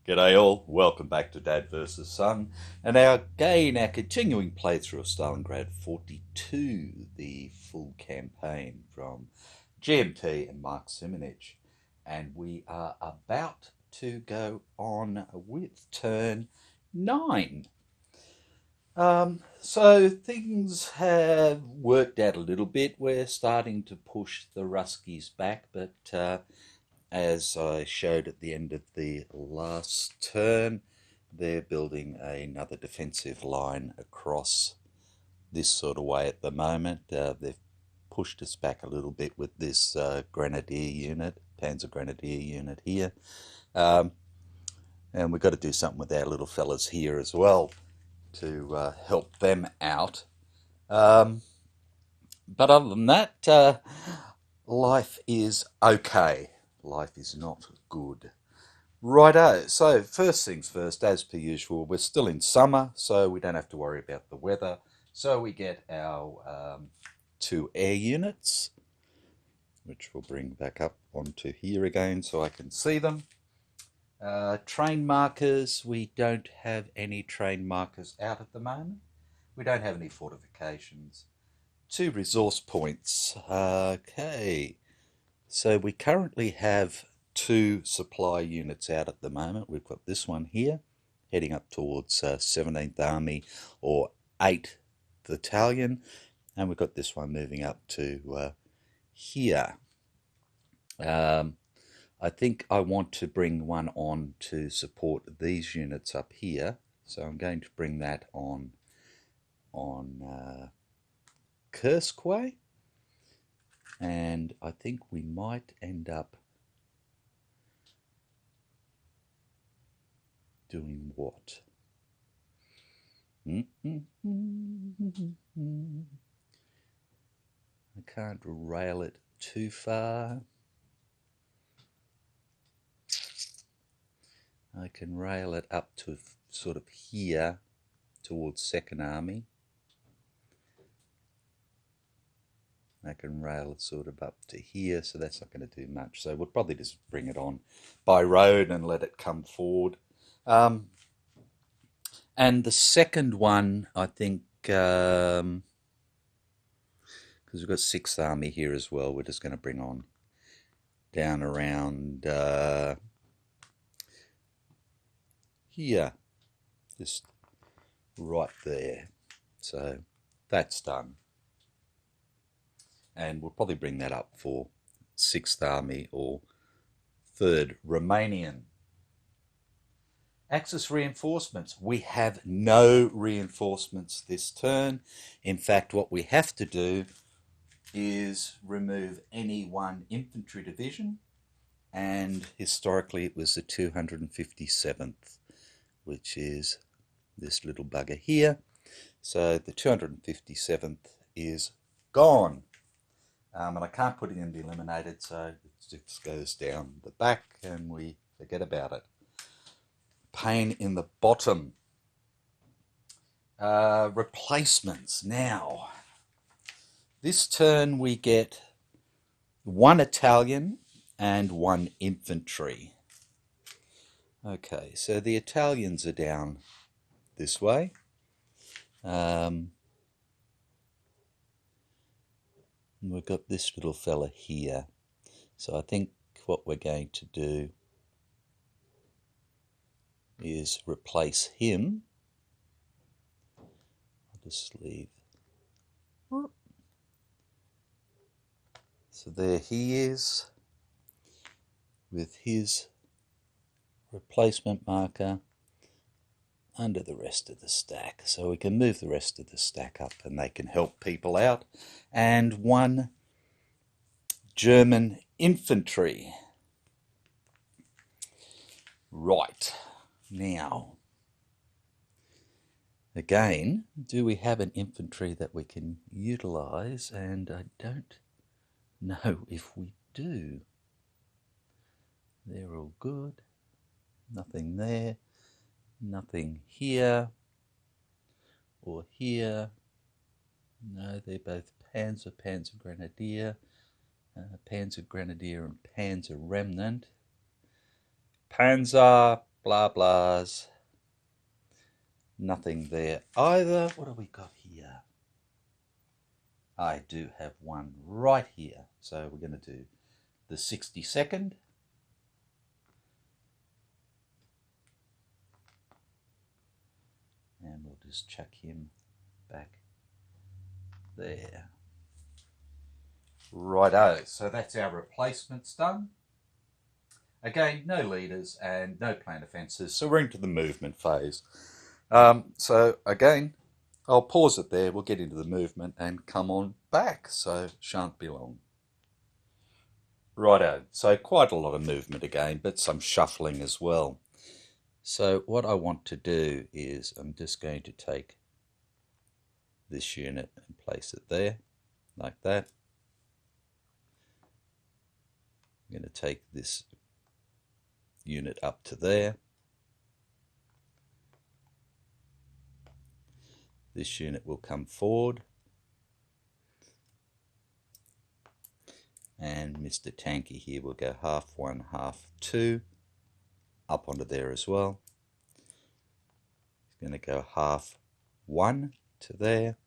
G'day all, welcome back to Dad vs Son, and our continuing playthrough of Stalingrad 42, the full campaign from GMT and Mark Simonich, and we are about to go on with turn 9. So things have worked out a little bit. We're starting to push the Ruskies back, but as I showed at the end of the last turn, they're building another defensive line across this sort of way at the moment. They've pushed us back a little bit with this grenadier unit, panzer grenadier unit here. And we've got to do something with our little fellas here as well to help them out. But other than that, life is okay. Life is not good. Righto, so first things first, as per usual, we're still in summer, so we don't have to worry about the weather. So we get our 2 air units, which we'll bring back up onto here again so I can see them. Train markers, we don't have any train markers out at the moment. We don't have any fortifications. 2 resource points. Okay. So we currently have 2 supply units out at the moment. We've got this one here, heading up towards 17th Army or 8th Battalion, and we've got this one moving up to here. I think I want to bring one on to support these units up here, so I'm going to bring that on Kharkov. And I think we might end up doing what? I can't rail it too far. I can rail it up to sort of here towards 2nd Army. I can rail it sort of up to here, so that's not going to do much. So we'll probably just bring it on by road and let it come forward. And the second one, I think, because we've got 6th Army here as well, we're just going to bring on down around here, just right there. So that's done. And we'll probably bring that up for 6th Army or 3rd Romanian. Axis reinforcements. We have no reinforcements this turn. In fact, what we have to do is remove any 1 infantry division, and historically it was the 257th, which is this little bugger here. So the 257th is gone. And I can't put it in the eliminated, so it just goes down the back and we forget about it. Pain in the bottom. Replacements. Now, this turn we get 1 Italian and 1 infantry. Okay, so the Italians are down this way. We've got this little fella here. So I think what we're going to do is replace him. I'll just leave. So there he is with his replacement marker under the rest of the stack. So we can move the rest of the stack up and they can help people out. And 1 German infantry. Right, now Again, do we have an infantry that we can utilise? And I don't know if we do. They're all good. Nothing there. Nothing here. Or here. No, they're both Panzer, Panzer Grenadier, Panzer Grenadier and Panzer Remnant. Panzer, blah blahs. Nothing there either. What have we got here? I do have one right here. So we're going to do the 62nd. And we'll just chuck him back there. Righto, so that's our replacements done. Again, no leaders and no planned offences, so we're into the movement phase. So again, I'll pause it there, we'll get into the movement and come on back, so shan't be long. Righto, so quite a lot of movement again, but some shuffling as well. So what I want to do is I'm just going to take this unit and place it there, like that. I'm going to take this unit up to there. This unit will come forward. And Mr. Tanky here will go half one, half two, up onto there as well. He's going to go half one to there.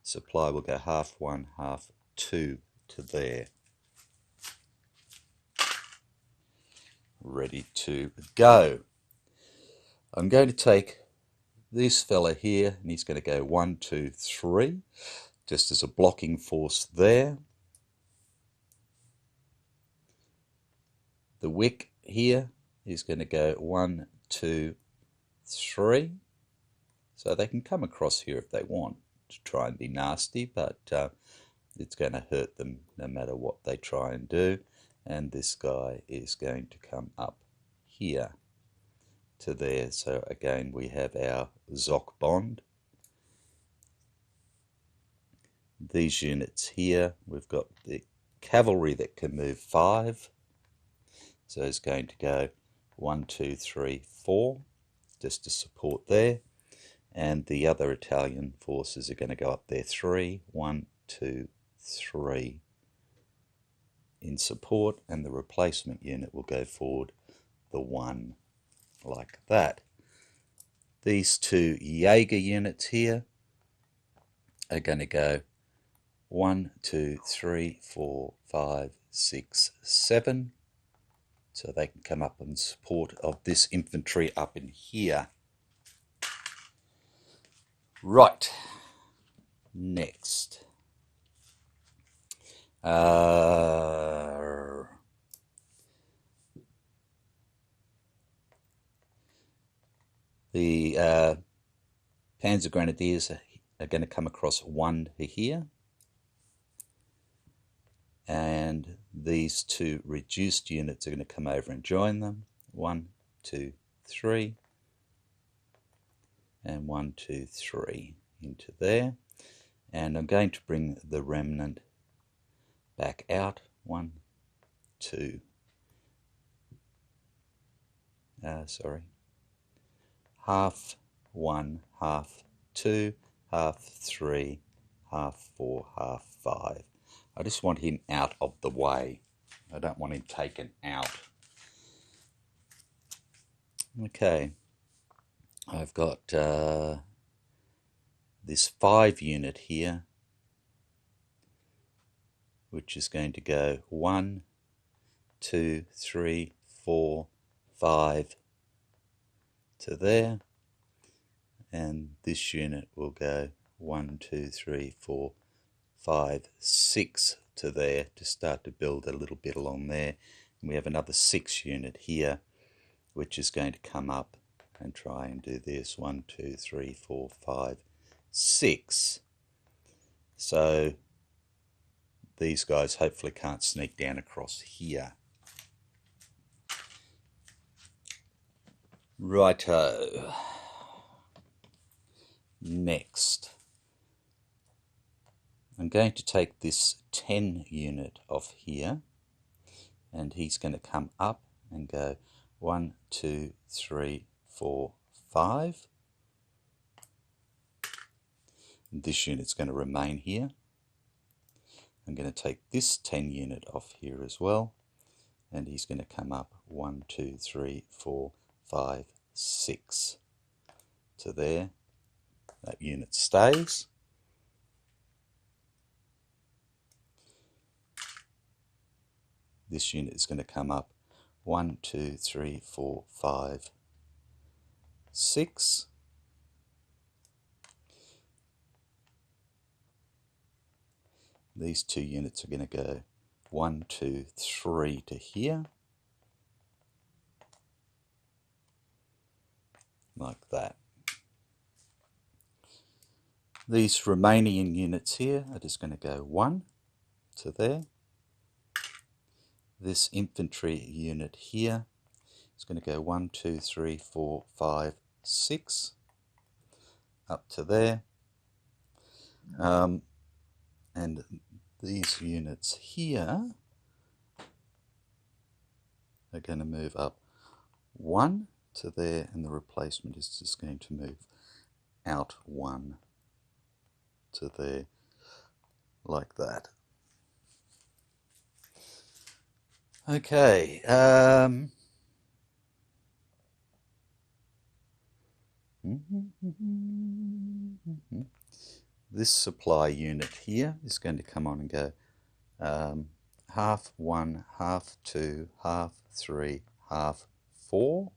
Supply will go half one, half two to there. Ready to go. I'm going to take this fella here and he's going to go 1, 2, 3, just as a blocking force there. The wick here is going to go 1, 2, 3. So they can come across here if they want to try and be nasty, but it's going to hurt them no matter what they try and do. And this guy is going to come up here to there. So again, we have our Zoc bond. These units here, we've got the cavalry that can move 5. So it's going to go 1, 2, 3, 4, just to support there. And the other Italian forces are going to go up there 3, 1, 2, 3 in support, and the replacement unit will go forward the 1 like that. These 2 Jaeger units here are going to go 1, 2, 3, 4, 5, 6, 7. So they can come up in support of this infantry up in here. Right, next. The Panzer Grenadiers are going to come across 1 here. And these 2 reduced units are going to come over and join them. 1, 2, 3. And 1, 2, 3 into there. And I'm going to bring the remnant back out. 1, 2. Sorry. Half 1, half 2, half 3, half 4, half 5. I just want him out of the way. I don't want him taken out. Okay. I've got this 5 unit here, which is going to go 1, 2, 3, 4, 5 to there. And this unit will go 1, 2, 3, 4, 5, 6 to there to start to build a little bit along there. And we have another 6 unit here, which is going to come up and try and do this. 1, 2, 3, 4, 5, 6. So these guys hopefully can't sneak down across here. Righto. Next, I'm going to take this 10 unit off here, and he's going to come up and go 1, 2, 3, 4, 5. This unit's going to remain here. I'm going to take this 10 unit off here as well, and he's going to come up 1, 2, 3, 4, 5, 6 to there. That unit stays. This unit is going to come up 1, 2, 3, 4, 5, 6. These two units are going to go 1, 2, 3 to here, like that. These remaining units here are just going to go 1 to there. This infantry unit here is going to go 1, 2, 3, 4, 5, 6 up to there. And these units here are going to move up 1 to there, and the replacement is just going to move out 1 to there, like that. Okay. This supply unit here is going to come on and go half 1, half 2, half 3, half 4.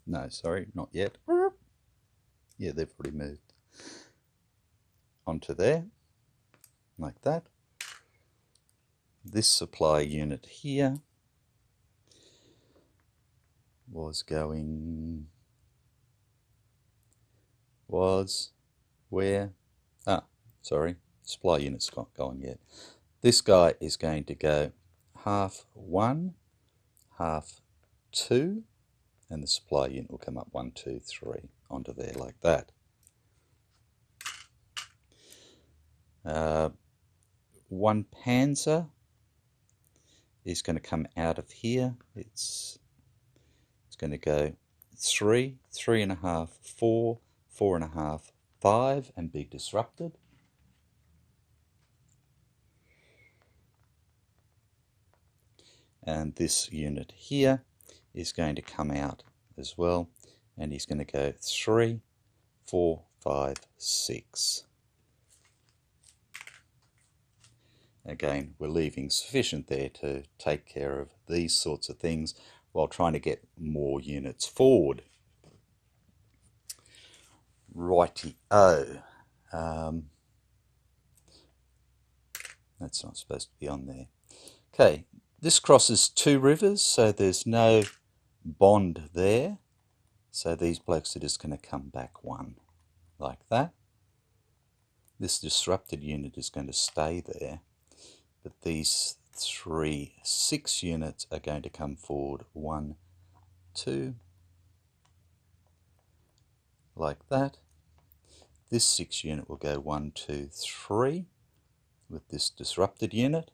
No, sorry, not yet. Yeah, they've already moved onto there, like that. This supply unit here was where? Ah, sorry, supply unit's not going yet. This guy is going to go half 1, half 2, and the supply unit will come up 1, 2, 3 onto there, like that. One panzer is going to come out of here. It's going to go 3, 3.5, 4, 4.5, 5, and be disrupted. And this unit here is going to come out as well, and he's going to go 3, 4, 5, 6. Again, we're leaving sufficient there to take care of these sorts of things while trying to get more units forward. Righty-o. That's not supposed to be on there. Okay, this crosses 2 rivers, so there's no bond there. So these blokes are just going to come back 1, like that. This disrupted unit is going to stay there. But these 3 6 units are going to come forward 1, 2, like that. This 6 unit will go 1, 2, 3 with this disrupted unit.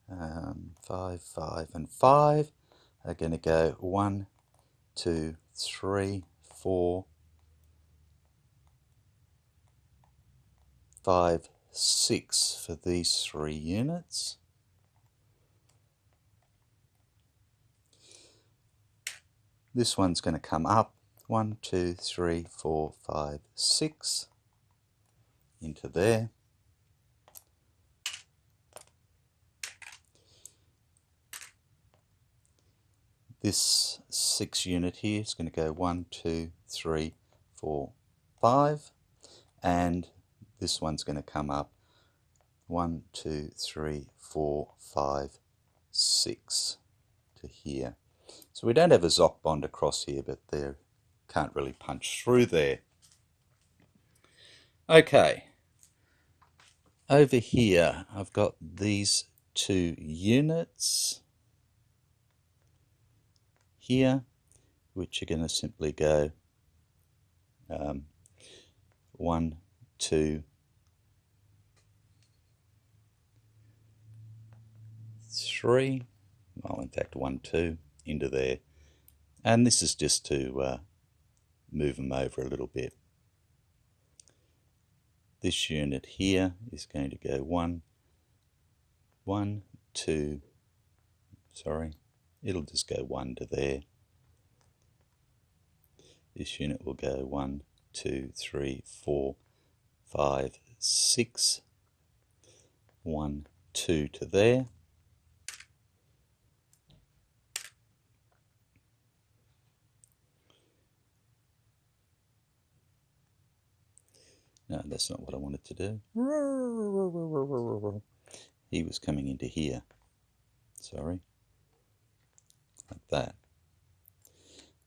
5, 5, and 5 are going to go 1, 2, 3, 4, 5, 6 for these 3 units. This one's going to come up 1, 2, 3, 4, 5, 6 into there. This 6 unit here is going to go 1, 2, 3, 4, 5, and this one's going to come up 1, 2, 3, 4, 5, 6 to here. So we don't have a Zoc bond across here, but they can't really punch through there. Okay, over here I've got these 2 units here, which are going to simply go 1, 2, 3. Well, in fact, 1, 2 into there. And this is just to move them over a little bit. This unit here is going to go 1, 2, sorry, it'll just go 1 to there. This unit will go 1, 2, 3, 4, 5, 6, 1, 2 to there. No, that's not what I wanted to do. He was coming into here. Sorry. Like that.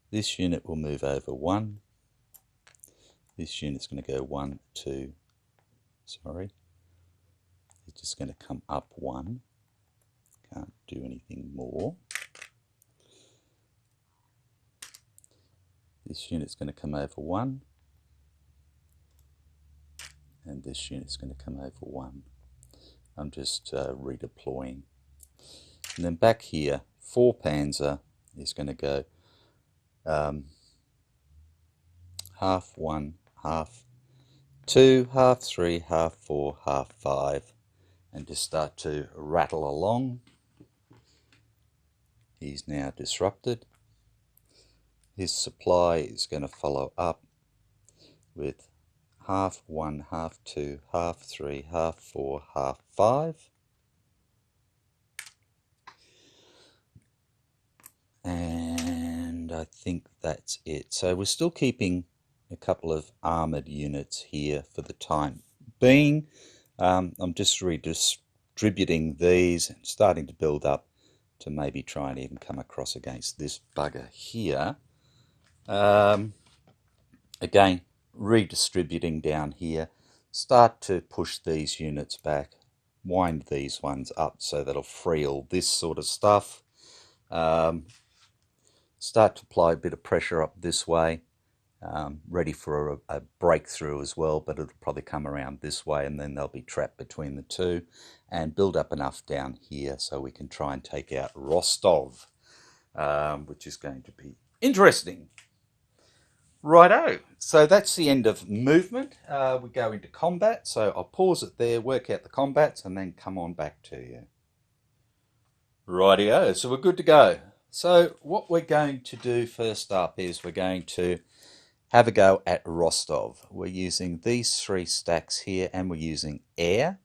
This unit will move over 1. This unit's going to go 1, 2. Sorry. It's just going to come up 1. Can't do anything more. This unit's going to come over 1. And this unit's going to come over 1. I'm just redeploying. And then back here, 4 panzer is going to go half 1, half 2, half 3, half 4, half 5, and just start to rattle along. He's now disrupted. His supply is going to follow up with half 1, half 2, half 3, half 4, half 5. And I think that's it. So we're still keeping a couple of armoured units here for the time being. I'm just redistributing these and starting to build up to maybe try and even come across against this bugger here. Again, redistributing down here. Start to push these units back. Wind these ones up so that'll free all this sort of stuff. Start to apply a bit of pressure up this way. Ready for a breakthrough as well, but it'll probably come around this way and then they'll be trapped between the two, and build up enough down here so we can try and take out Rostov, which is going to be interesting. Righto, so that's the end of movement. We go into combat, so I'll pause it there, work out the combats, and then come on back to you. Rightio, so we're good to go. So what we're going to do first up is we're going to have a go at Rostov. We're using these 3 stacks here, and we're using air,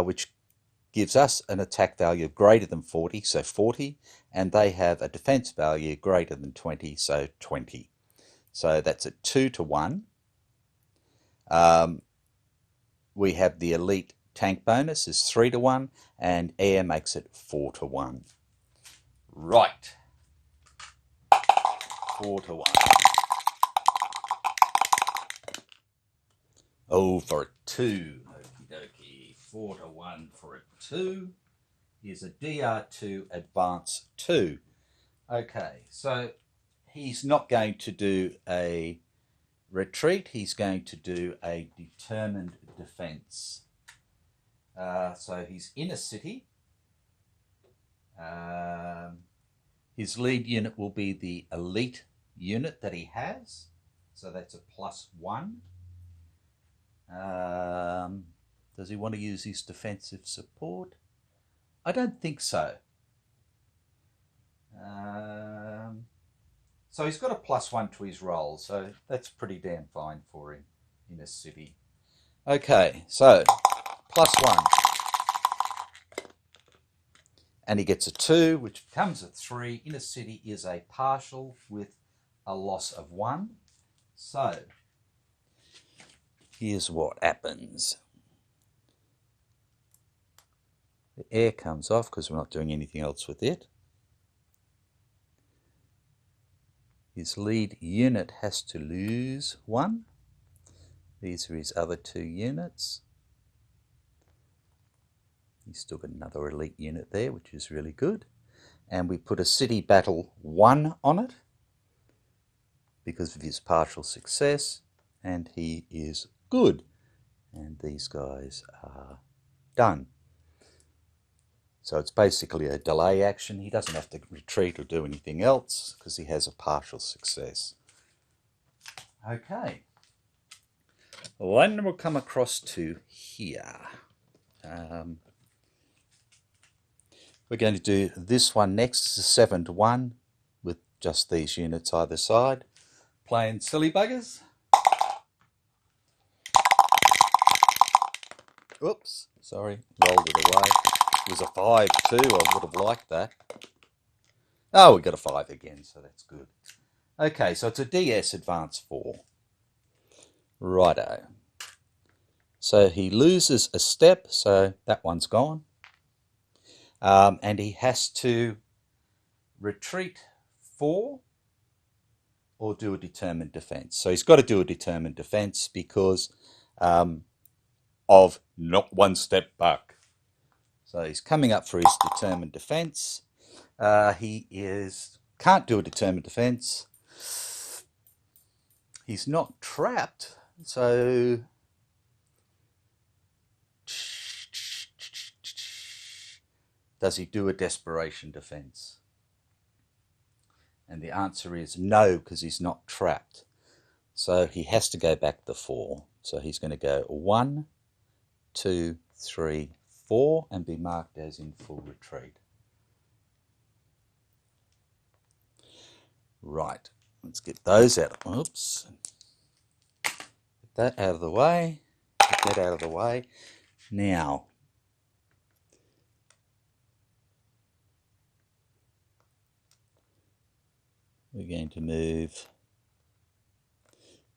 which gives us an attack value of greater than 40, so 40, and they have a defense value greater than 20, so 20. So that's a 2 to 1. We have the elite tank bonus is 3 to 1, and air makes it 4 to 1. Right. 4 to 1. Oh, for a 2. Okie dokie. 4 to 1 for a 2. Here's a DR2 Advance 2. Okay, so he's not going to do a retreat. He's going to do a determined defense. So he's in a city. His lead unit will be the elite unit that he has. So that's a +1. Does he want to use his defensive support? I don't think so. So he's got a +1 to his roll, so that's pretty damn fine for him in a city. Okay, so +1. And he gets a 2, which becomes a 3. In a city is a partial with a loss of 1. So here's what happens. The air comes off because we're not doing anything else with it. His lead unit has to lose 1. These are his other 2 units. He's still got another elite unit there, which is really good. And we put a city battle 1 on it because of his partial success. and he is good. And these guys are done. So it's basically a delay action. He doesn't have to retreat or do anything else because he has a partial success. Okay. Then we'll come across to here. We're going to do this one next. It's a 7-1 with just these units either side. Playing silly buggers. Oops, sorry, rolled it away. It was a 5 too, I would have liked that. Oh, we got a 5 again, so that's good. Okay, so it's a DS Advance 4. Righto. So he loses a step, so that one's gone. And he has to retreat 4 or do a determined defense. So he's got to do a determined defense because of not one step back. So he's coming up for his determined defense. Can't do a determined defense. He's not trapped, so does he do a desperation defense? And the answer is no, because he's not trapped. So he has to go back the 4. So he's going to go 1, 2, 3, 4 and be marked as in full retreat. Right, let's get those out. Oops. Get that out of the way. Get that out of the way. Now, we're going to move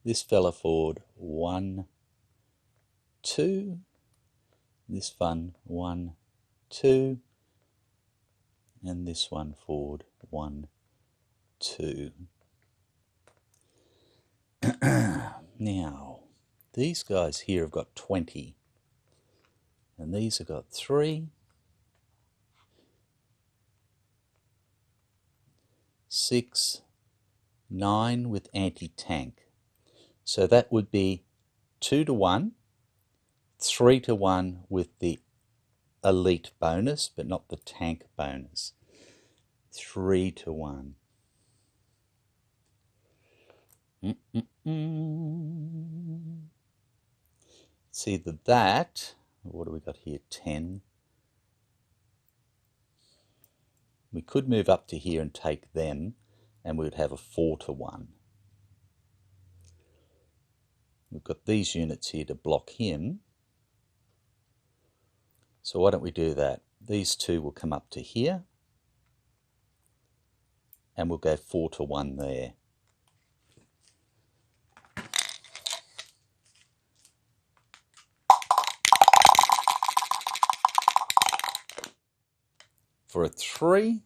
this fella forward 1, 2. This one 1, 2. And this one forward 1, 2. Now, these guys here have got 20. And these have got 3. 6, 9 with anti-tank. So that would be 2-1, 3-1 with the elite bonus, but not the tank bonus. 3-1. It's either that, what do we got here, 10. We could move up to here and take them, and we would have a 4-1. We've got these units here to block him. So why don't we do that? These two will come up to here, and we'll go 4-1 there. For a 3,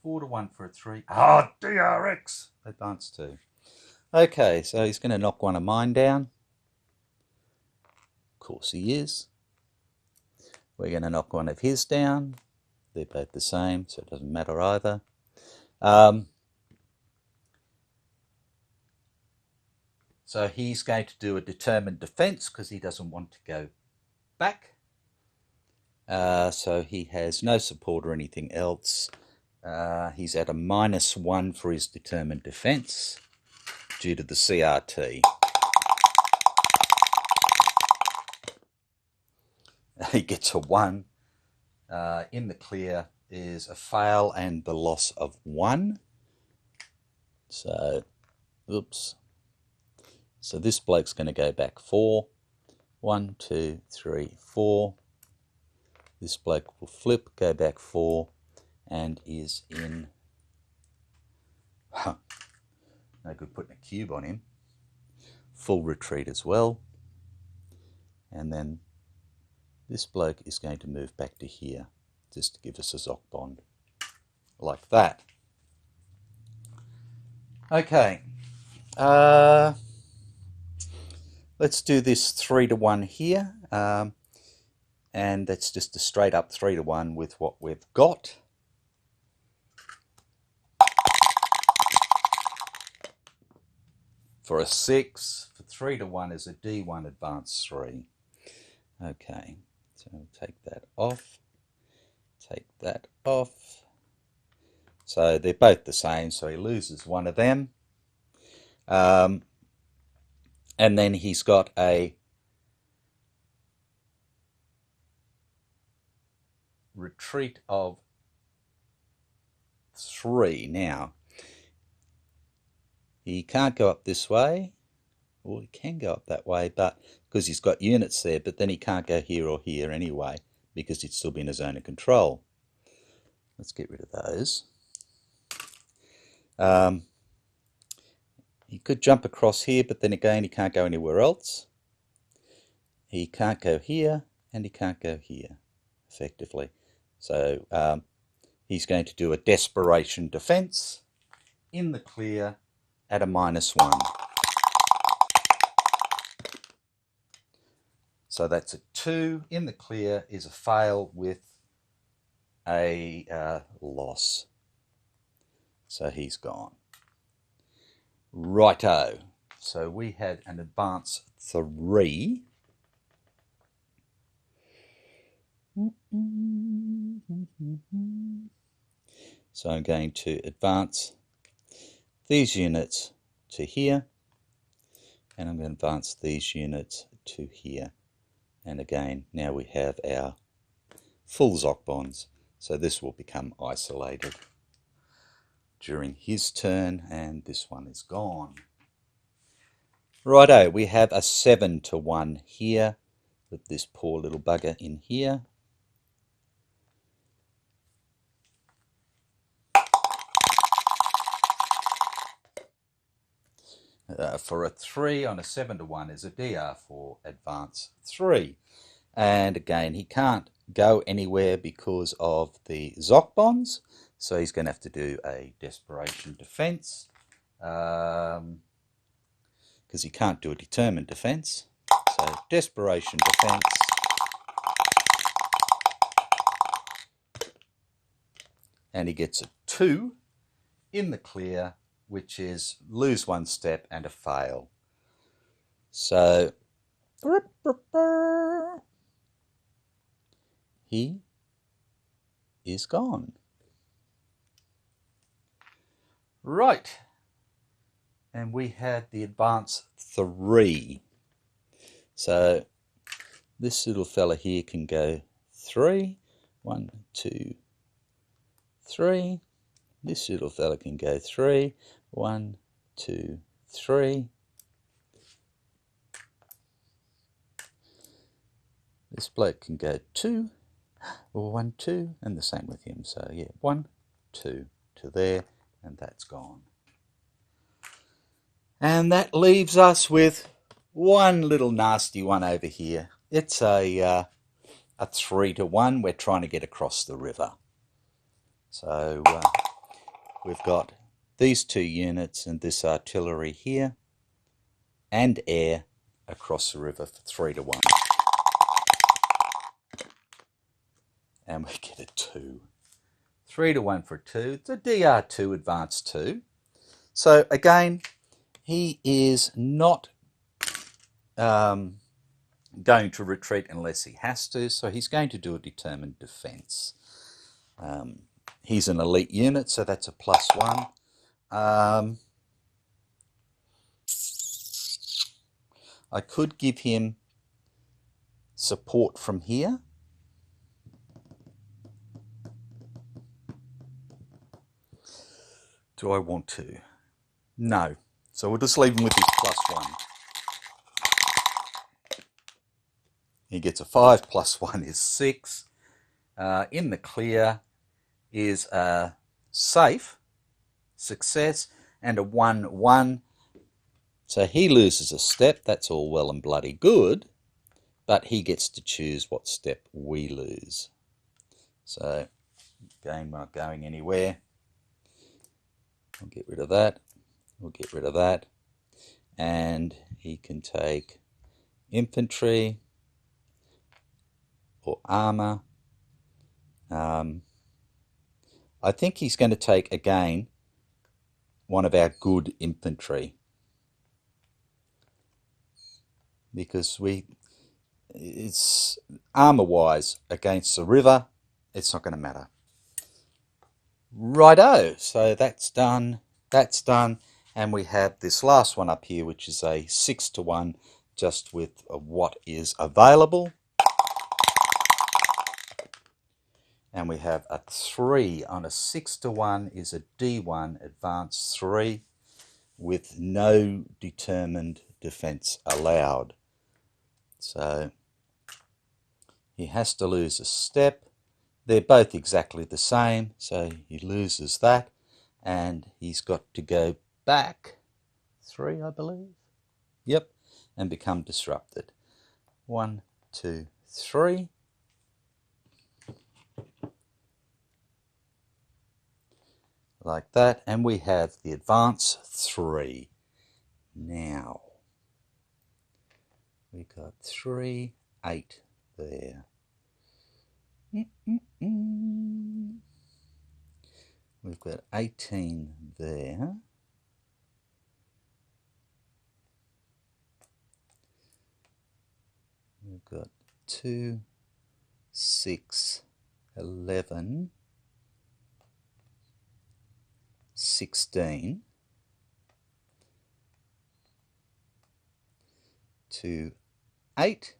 4-1 for a 3. Oh, DRX! Advance 2. Okay, so he's going to knock one of mine down. Of course he is. We're going to knock one of his down. They're both the same, so it doesn't matter either. So he's going to do a determined defense because he doesn't want to go back. So he has no support or anything else. He's at a -1 for his determined defense due to the CRT. He gets a 1. In the clear is a fail and the loss of 1. So, oops. So this bloke's going to go back 4. 1, 2, 3, 4. This bloke will flip, go back 4, and is in... No good putting a cube on him. Full retreat as well. And then this bloke is going to move back to here, just to give us a Zoc bond. Like that. Okay. Let's do this 3-1 here. And that's just a straight up 3-1 with what we've got. for a 6. For 3 to 1 is a D1 advance 3. Okay, so we'll take that off. Take that off. So they're both the same, so he loses one of them. And then he's got a retreat of 3. Now, he can't go up this way. Well, he can go up that way, but because he's got units there, but then he can't go here or here anyway, because he'd still be in a zone of control. Let's get rid of those. He could jump across here, but then again, he can't go anywhere else. He can't go here, and he can't go here, effectively. So he's going to do a desperation defense in the clear at a -1. So that's a 2. In the clear is a fail with a loss. So he's gone. Righto. So we had an advance 3. So I'm going to advance these units to here, and I'm going to advance these units to here. And again, now we have our full Zoc bonds, so this will become isolated during his turn, and this one is gone. Righto, we have a 7 to 1 here with this poor little bugger in here. For a 3 on a 7 to 1 is a DR for advance 3. And again, he can't go anywhere because of the Zoc bonds, so he's going to have to do a desperation defense, because he can't do a determined defense. So desperation defense. And he gets a 2 in the clear, which is lose 1 step and a fail. So he is gone. Right. And we had the advance 3. So this little fella here can go 3. 1, 2, 3. This little fella can go 3. 1, 2, 3. This bloke can go 2, or 1, 2, and the same with him. So yeah, 1, 2 to there, and that's gone. And that leaves us with one little nasty one over here. It's a 3 to 1. We're trying to get across the river. So we've got these 2 units and this artillery here, and air across the river for 3 to 1. And we get a 2. 3 to 1 for 2. It's a DR2 advance 2. So again, he is not going to retreat unless he has to, so he's going to do a determined defense. He's an elite unit, so that's a +1. I could give him support from here. Do I want to? No. So we'll just leave him with his +1. He gets a 5 +1 is 6. In the clear is a safe, success, and a 1-1. So he loses a step. That's all well and bloody good. But he gets to choose what step we lose. So, again, we're not going anywhere. We'll get rid of that. We'll get rid of that. And he can take infantry or armour. I think he's going to take, again, one of our good infantry. because it's armour-wise against the river, it's not going to matter. Righto, so that's done, and we have this last one up here, which is a 6-to-1, just with what is available. And we have a 3 on a 6-to-1 is a D1 advanced 3 with no determined defence allowed. So he has to lose a step. They're both exactly the same, so he loses that, and he's got to go back 3, I believe. Yep, and become disrupted. 1, 2, 3. Like that, and we have the advance 3. Now we got 3, 8 there. We've got 18 there. We've got 2, 6, 11, 16, 2, 8,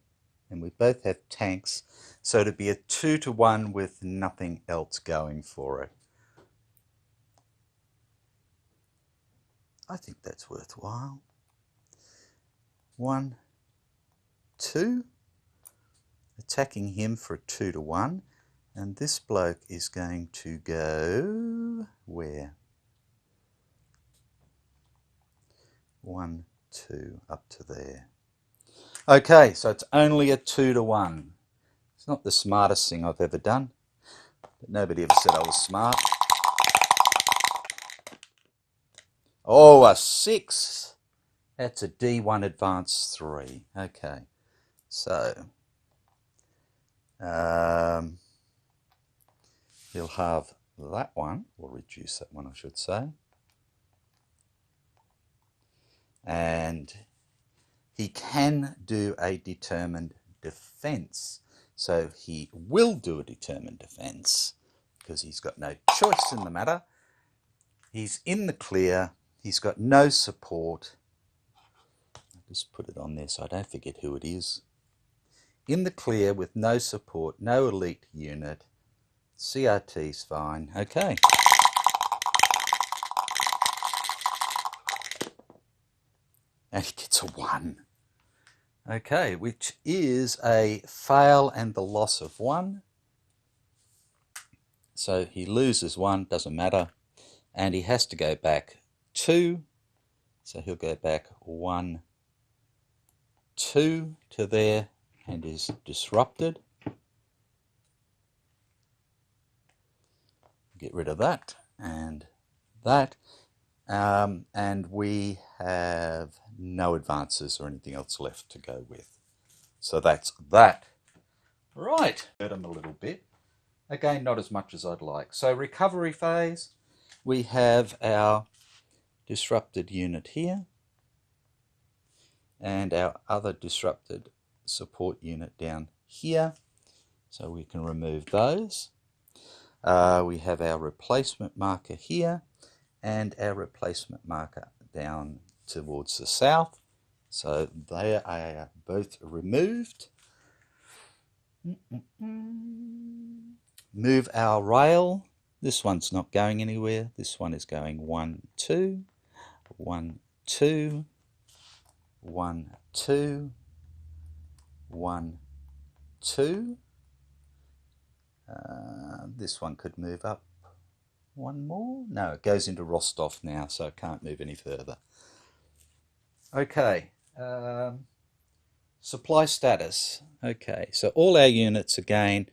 and we both have tanks, so to be a 2-to-1 with nothing else going for it. I think that's worthwhile. 1, 2, attacking him for a 2-to-1, and this bloke is going to go where? 1, 2, up to there. Okay, so it's only a 2-to-1. It's not the smartest thing I've ever done, but nobody ever said I was smart. Oh, a 6. That's a D1 advance 3. Okay, so he'll have that one, or reduce that one, I should say. And he can do a determined defence. So he will do a determined defence because he's got no choice in the matter. He's in the clear. He's got no support. I'll just put it on there so I don't forget who it is. In the clear with no support, no elite unit. CRT's fine. Okay. And he gets a 1. Okay, which is a fail and the loss of 1. So he loses 1, doesn't matter. And he has to go back 2. So he'll go back 1, 2 to there and is disrupted. Get rid of that and that. And we have no advances or anything else left to go with. So that's that. Right, hurt him a little bit. Again, not as much as I'd like. So recovery phase, we have our disrupted unit here and our other disrupted support unit down here. So we can remove those. We have our replacement marker here and our replacement marker down towards the south. So they are both removed. Move our rail. This one's not going anywhere. This one is going 1, 2, 1, 2, 1, 2, 1, 2. This one could move up one more. No, it goes into Rostov now, so it can't move any further. Okay, supply status. Okay, so all our units again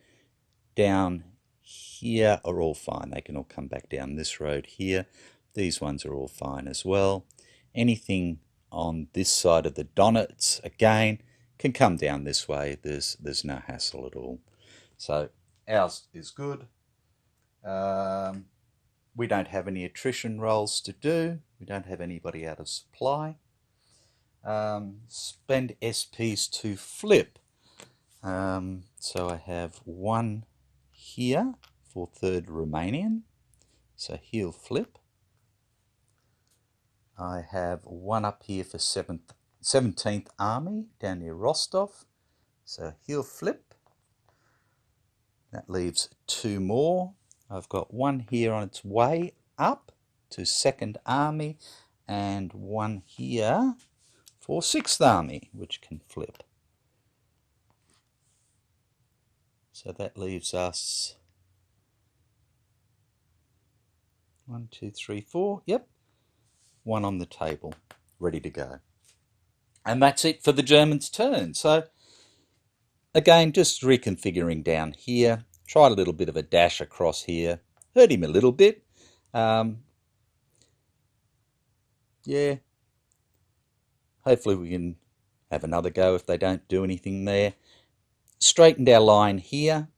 down here are all fine. They can all come back down this road here. These ones are all fine as well. Anything on this side of the Donets again can come down this way. There's no hassle at all. So ours is good. We don't have any attrition rolls to do. We don't have anybody out of supply. spend SPs to flip. So I have one here for 3rd Romanian, so he'll flip. I have one up here for 17th Army down near Rostov, so he'll flip. That leaves 2 more. I've got one here on its way up to 2nd Army and one here for 6th Army, which can flip. So that leaves us 1, 2, 3, 4. Yep, one on the table, ready to go. And that's it for the Germans' turn. So again, just reconfiguring down here. Tried a little bit of a dash across here. Hurt him a little bit. Yeah. Hopefully we can have another go if they don't do anything there. Straightened our line here.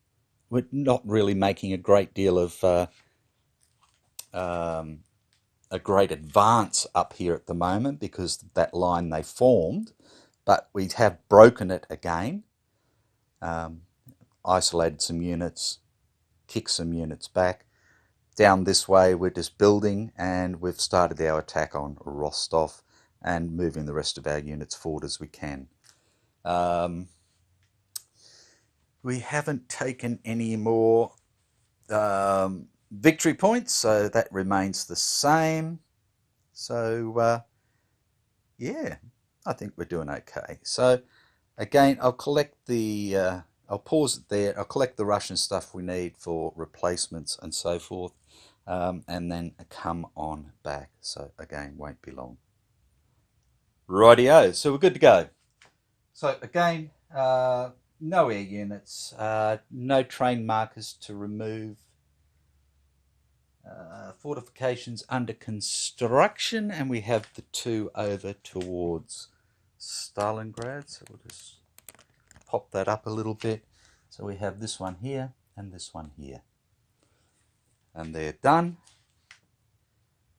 We're not really making a great deal of a great advance up here at the moment because that line they formed, but we have broken it again. Isolated some units, kicked some units back. Down this way we're just building, and we've started our attack on Rostov and moving the rest of our units forward as we can. We haven't taken any more victory points, so that remains the same. So yeah, I think we're doing okay. So again, I'll collect the I'll pause it there. I'll collect the Russian stuff we need for replacements and so forth, and then come on back. So again, won't be long. Rightio, so we're good to go. So again, no air units, no train markers to remove. Fortifications under construction, and we have the 2 over towards Stalingrad. So we'll just pop that up a little bit. So we have this one here and this one here. And they're done.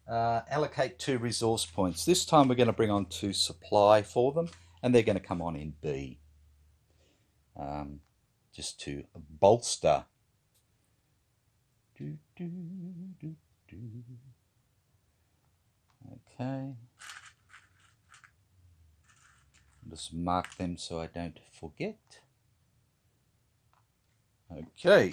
Allocate 2 resource points. This time we're going to bring on 2 supply for them, and they're going to come on in B. Just to bolster. Okay. Just mark them so I don't forget. Okay.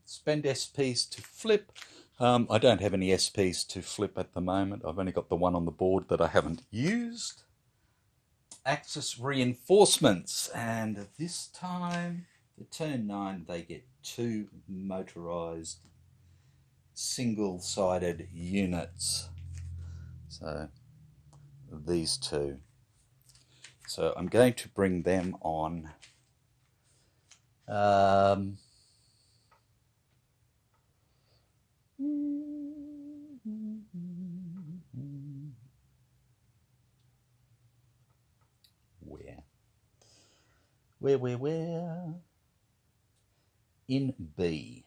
Spend SPs to flip. I don't have any SPs to flip at the moment. I've only got the one on the board that I haven't used. Axis reinforcements, and this time, for turn 9, they get 2 motorized single-sided units. So these 2. So I'm going to bring them on. Where? In B.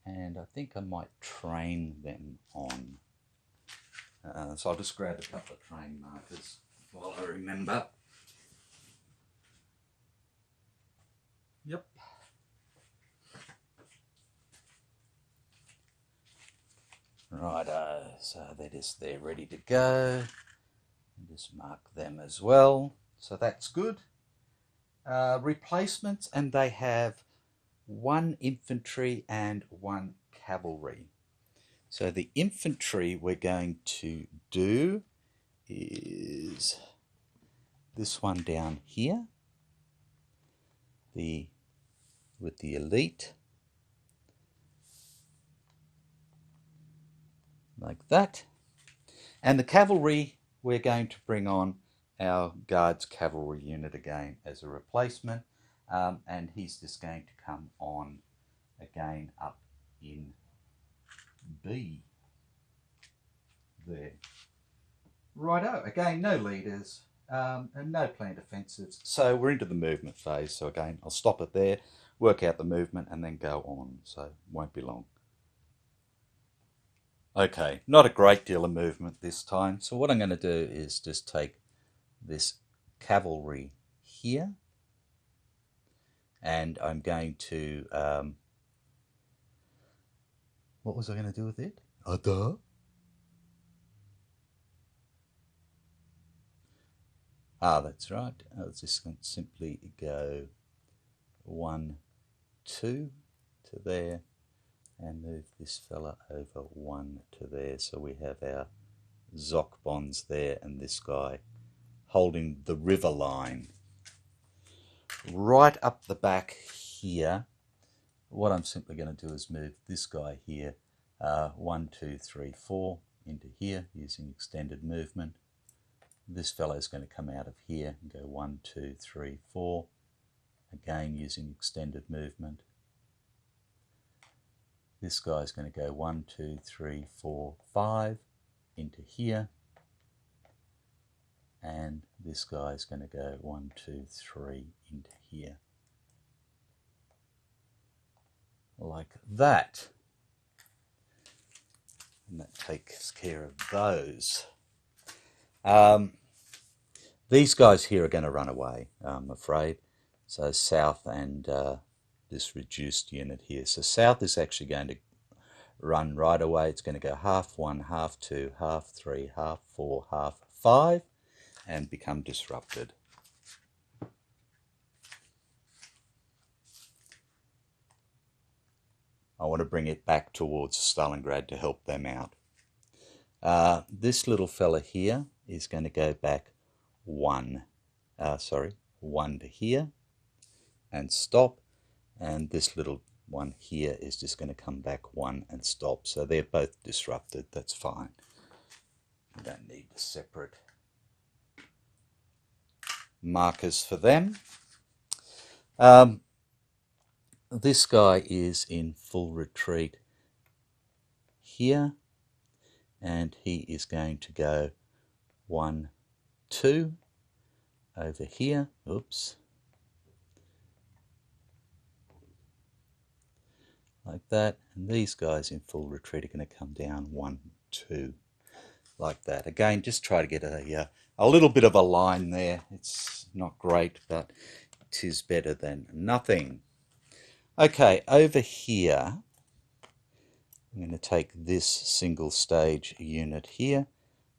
And I think I might train them on. So I'll just grab a couple of train markers while I remember. Yep. Righto, so they're ready to go. And just mark them as well. So that's good. Replacements, and they have 1 infantry and 1 cavalry. So the infantry we're going to do is this one down here, with the elite, like that. And the cavalry, we're going to bring on our Guards cavalry unit again as a replacement, and he's just going to come on again up in B. There. Righto, again, no leaders and no planned offensives, so we're into the movement phase. So again, I'll stop it there, work out the movement, and then go on, so won't be long. Okay, not a great deal of movement this time. So what I'm going to do is just take this cavalry here, and I'm going to, what was I going to do with it? That's right. I was just going to simply go 1, 2 to there, and move this fella over 1 to there. So we have our Zoc bonds there, and this guy holding the river line. Right up the back here, what I'm simply going to do is move this guy here 1, 2, 3, 4 into here using extended movement. This fellow is going to come out of here and go 1, 2, 3, 4, again using extended movement. This guy is going to go 1, 2, 3, 4, 5 into here, and this guy is going to go 1, 2, 3 into here, like that. And that takes care of those. These guys here are going to run away, I'm afraid. So south and this reduced unit here. So south is actually going to run right away. It's going to go half 1, half 2, half 3, half 4, half 5, and become disrupted. I want to bring it back towards Stalingrad to help them out. This little fella here is going to go back 1 to here and stop, and this little one here is just going to come back 1 and stop. So they're both disrupted. That's fine. We don't need the separate markers for them. This guy is in full retreat here, and he is going to go 1, 2 over here. Oops. Like that. And these guys in full retreat are going to come down 1, 2, like that. Again, just try to get a little bit of a line there. It's not great, but it is better than nothing. Okay, over here, I'm going to take this single stage unit here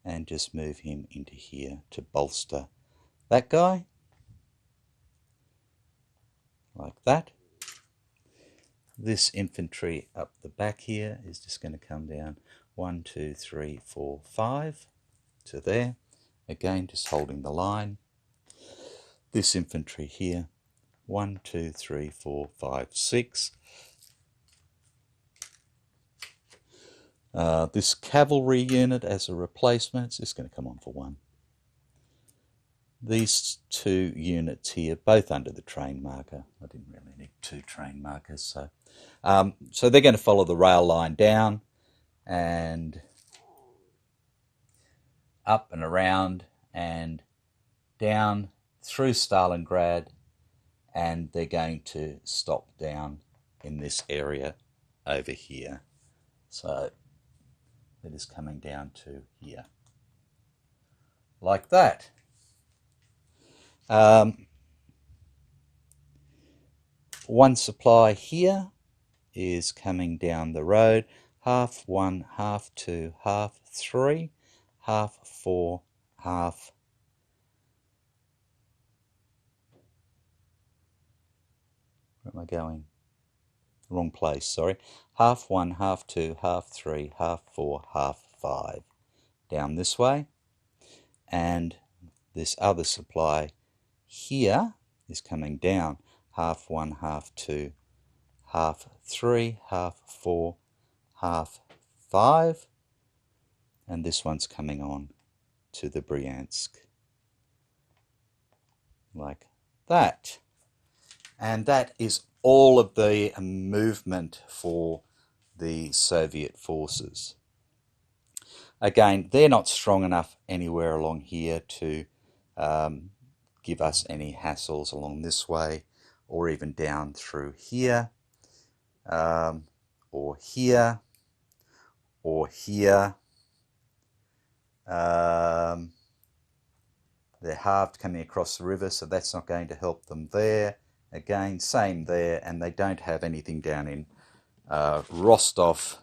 and just move him into here to bolster that guy, like that. This infantry up the back here is just going to come down 1, 2, 3, 4, 5 to there. Again, just holding the line. This infantry here, 1, 2, 3, 4, 5, 6. This cavalry unit as a replacement is just going to come on for 1. These 2 units here, both under the train marker. I didn't really need 2 train markers, so they're going to follow the rail line down and up and around and down through Stalingrad, and they're going to stop down in this area over here. So it is coming down to here, like that. One supply here is coming down the road, half 1, half 2, half 3, half 4, half. Where am I going? Wrong place, sorry. Half 1, half 2, half 3, half 4, half 5. Down this way. And this other supply here is coming down. Half 1, half 2, half 3, half 4, half 5. And this one's coming on to the Bryansk. Like that. And that is all of the movement for the Soviet forces. Again, they're not strong enough anywhere along here to give us any hassles along this way, or even down through here, or here, or here. They're halved coming across the river, so that's not going to help them there. Again, same there, and they don't have anything down in Rostov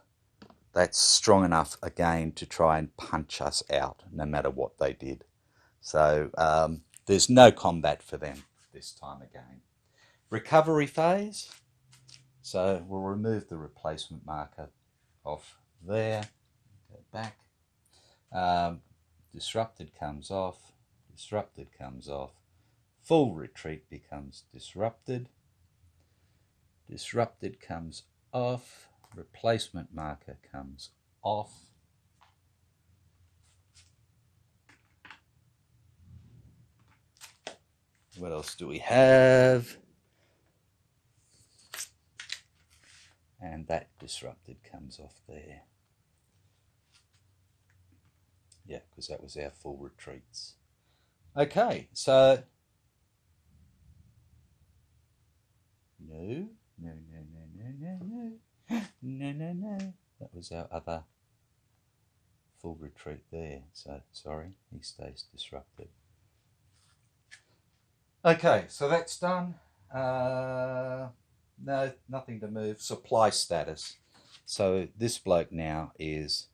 that's strong enough again to try and punch us out, no matter what they did. So there's no combat for them this time again. Recovery phase. So we'll remove the replacement marker off there. Go back. Disrupted comes off. Disrupted comes off. Full retreat becomes disrupted. Disrupted comes off. Replacement marker comes off. What else do we have? And that disrupted comes off there. Yeah, because that was our full retreats. Okay, so no. That was our other full retreat there. So sorry, he stays disrupted. Okay, so that's done. No, nothing to move. Supply status. So this bloke now is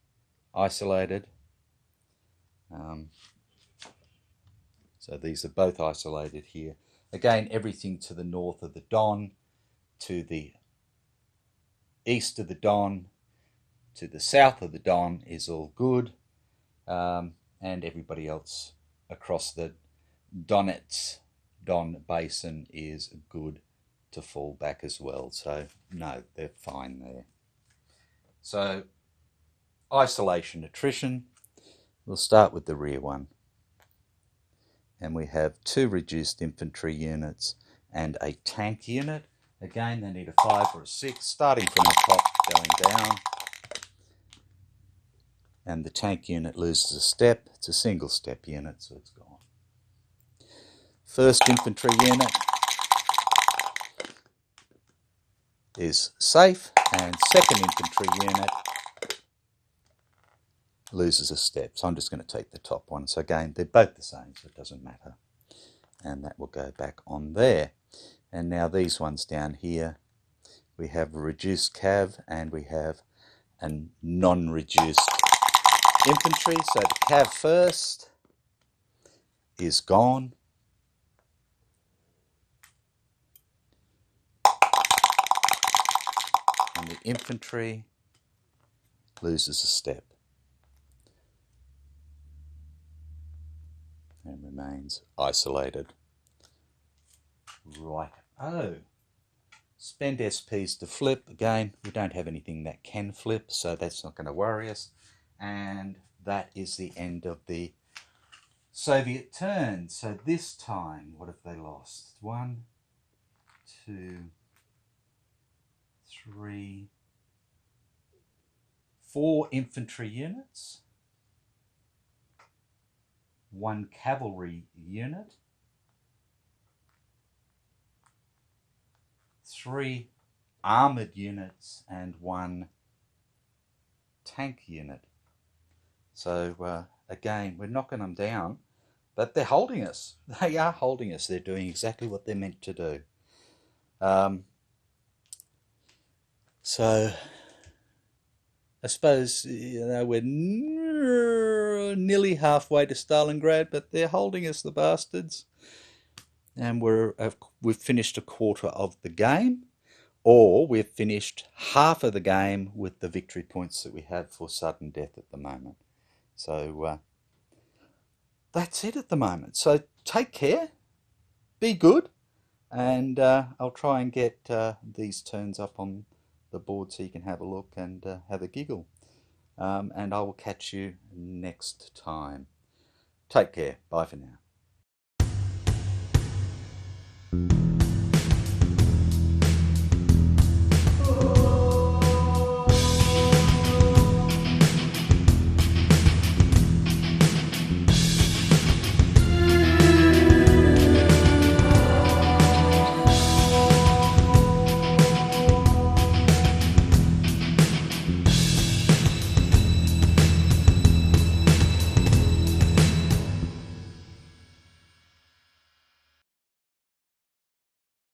isolated. So these are both isolated here. Again, everything to the north of the Don, to the east of the Don, to the south of the Don is all good. And everybody else across the Donets, Don Basin is good to fall back as well. So no, they're fine there. So isolation attrition. We'll start with the rear one. And we have 2 reduced infantry units and a tank unit. Again, they need a 5 or a 6, starting from the top, going down. And the tank unit loses a step. It's a single step unit, so it's gone. 1st infantry unit is safe, and 2nd infantry unit loses a step. So I'm just going to take the top one. So again, they're both the same, so it doesn't matter. And that will go back on there. And now these ones down here, we have reduced cav and we have a non-reduced infantry. So the cav first is gone. And the infantry loses a step. And remains isolated. Right. Oh. Spend SPs to flip. Again, we don't have anything that can flip, so that's not going to worry us. And that is the end of the Soviet turn. So this time, what have they lost? 1, 2, 3, 4 infantry units. 1 cavalry unit, 3 armoured units, and 1 tank unit. So again, we're knocking them down, but they're holding us. They are holding us. They're doing exactly what they're meant to do. So I suppose, you know, we're nearly halfway to Stalingrad, but they're holding us, the bastards. And we've finished a quarter of the game, or we've finished half of the game with the victory points that we have for sudden death at the moment. So that's it at the moment. So take care, be good, and I'll try and get these turns up on the board so you can have a look and have a giggle. And I will catch you next time. Take care. Bye for now.